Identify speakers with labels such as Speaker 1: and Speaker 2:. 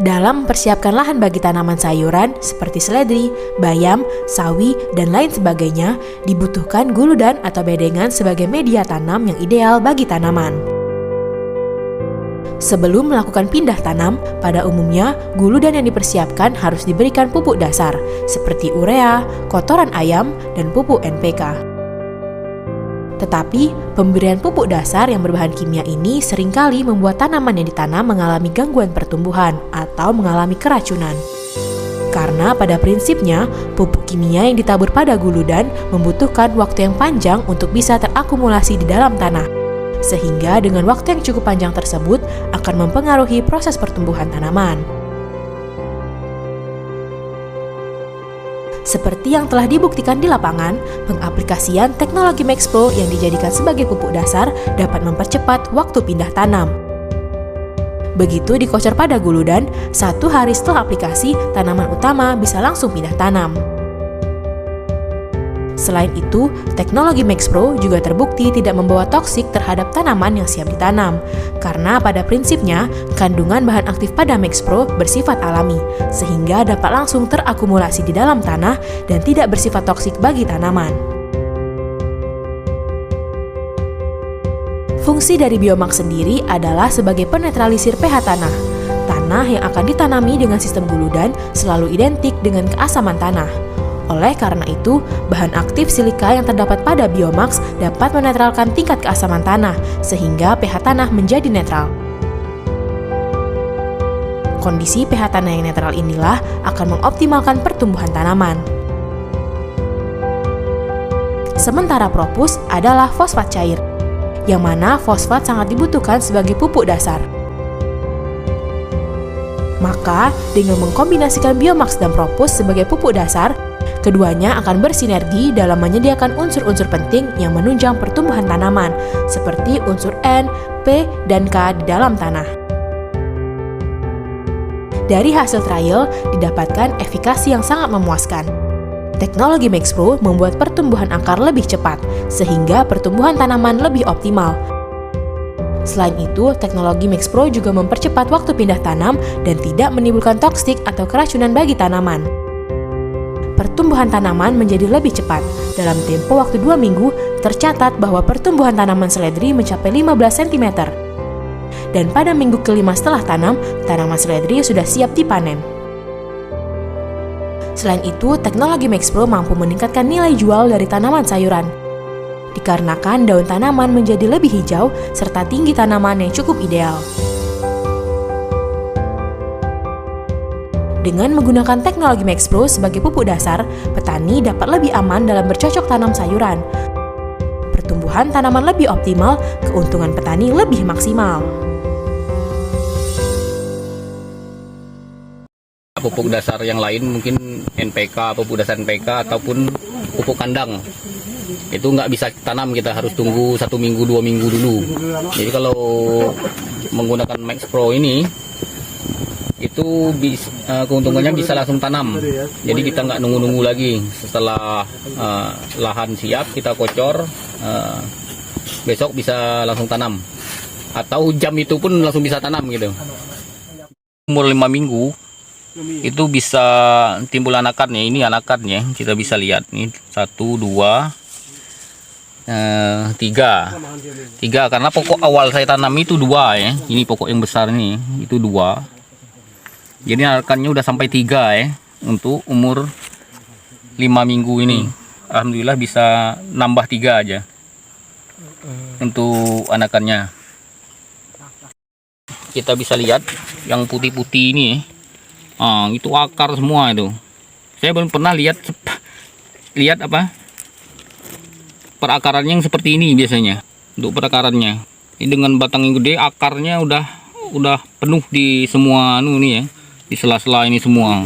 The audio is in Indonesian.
Speaker 1: Dalam mempersiapkan lahan bagi tanaman sayuran seperti seledri, bayam, sawi, dan lain sebagainya, dibutuhkan guludan atau bedengan sebagai media tanam yang ideal bagi tanaman. Sebelum melakukan pindah tanam, pada umumnya guludan yang dipersiapkan harus diberikan pupuk dasar seperti urea, kotoran ayam, dan pupuk NPK. Tetapi, pemberian pupuk dasar yang berbahan kimia ini seringkali membuat tanaman yang ditanam mengalami gangguan pertumbuhan atau mengalami keracunan. Karena pada prinsipnya, pupuk kimia yang ditabur pada guludan membutuhkan waktu yang panjang untuk bisa terakumulasi di dalam tanah. Sehingga dengan waktu yang cukup panjang tersebut akan mempengaruhi proses pertumbuhan tanaman. Seperti yang telah dibuktikan di lapangan, pengaplikasian teknologi MaxPro yang dijadikan sebagai pupuk dasar dapat mempercepat waktu pindah tanam. Begitu dikocor pada guludan, 1 hari setelah aplikasi, tanaman utama bisa langsung pindah tanam. Selain itu, teknologi MaxPro juga terbukti tidak membawa toksik terhadap tanaman yang siap ditanam, karena pada prinsipnya, kandungan bahan aktif pada MaxPro bersifat alami, sehingga dapat langsung terakumulasi di dalam tanah dan tidak bersifat toksik bagi tanaman. Fungsi dari Biomax sendiri adalah sebagai penetralisir pH tanah. Tanah yang akan ditanami dengan sistem guludan selalu identik dengan keasaman tanah. Oleh karena itu, bahan aktif silika yang terdapat pada Biomax dapat menetralkan tingkat keasaman tanah, sehingga pH tanah menjadi netral. Kondisi pH tanah yang netral inilah akan mengoptimalkan pertumbuhan tanaman. Sementara Propus adalah fosfat cair, yang mana fosfat sangat dibutuhkan sebagai pupuk dasar. Maka, dengan mengkombinasikan Biomax dan Propus sebagai pupuk dasar, keduanya akan bersinergi dalam menyediakan unsur-unsur penting yang menunjang pertumbuhan tanaman, seperti unsur N, P, dan K di dalam tanah. Dari hasil trial, didapatkan efikasi yang sangat memuaskan. Teknologi MaxPro membuat pertumbuhan akar lebih cepat, sehingga pertumbuhan tanaman lebih optimal. Selain itu, teknologi MaxPro juga mempercepat waktu pindah tanam dan tidak menimbulkan toksik atau keracunan bagi tanaman. Pertumbuhan tanaman menjadi lebih cepat. Dalam tempo waktu 2 minggu, tercatat bahwa pertumbuhan tanaman seledri mencapai 15 cm. Dan pada minggu kelima setelah tanam, tanaman seledri sudah siap dipanen. Selain itu, teknologi MaxPro mampu meningkatkan nilai jual dari tanaman sayuran. Dikarenakan daun tanaman menjadi lebih hijau, serta tinggi tanaman yang cukup ideal. Dengan menggunakan teknologi MaxPro sebagai pupuk dasar, petani dapat lebih aman dalam bercocok tanam sayuran. Pertumbuhan tanaman lebih optimal, keuntungan petani lebih maksimal.
Speaker 2: Pupuk dasar yang lain mungkin NPK, pupuk dasar NPK ataupun pupuk kandang. Itu nggak bisa tanam, kita harus tunggu 1 minggu, 2 minggu dulu. Jadi kalau menggunakan MaxPro ini, itu keuntungannya bisa langsung tanam. Jadi kita nggak nunggu-nunggu lagi. Setelah lahan siap, kita kocor, besok bisa langsung tanam. Atau jam itu pun langsung bisa tanam gitu. Umur 5 minggu, itu bisa timbul anakannya. Ini anakannya, kita bisa lihat nih 1, 2, 3 karena pokok awal saya tanam itu 2 ya. Ini pokok yang besar ini, itu 2. Jadi anakannya udah sampai 3 ya, untuk umur 5 minggu ini. Alhamdulillah bisa nambah 3 aja untuk anakannya. Kita bisa lihat yang putih-putih ini ya. Itu akar semua itu. Saya belum pernah lihat apa perakarannya yang seperti ini biasanya. Untuk perakarannya ini dengan batang yang gede, akarnya udah penuh di semua nih ya, di sela-sela ini semua.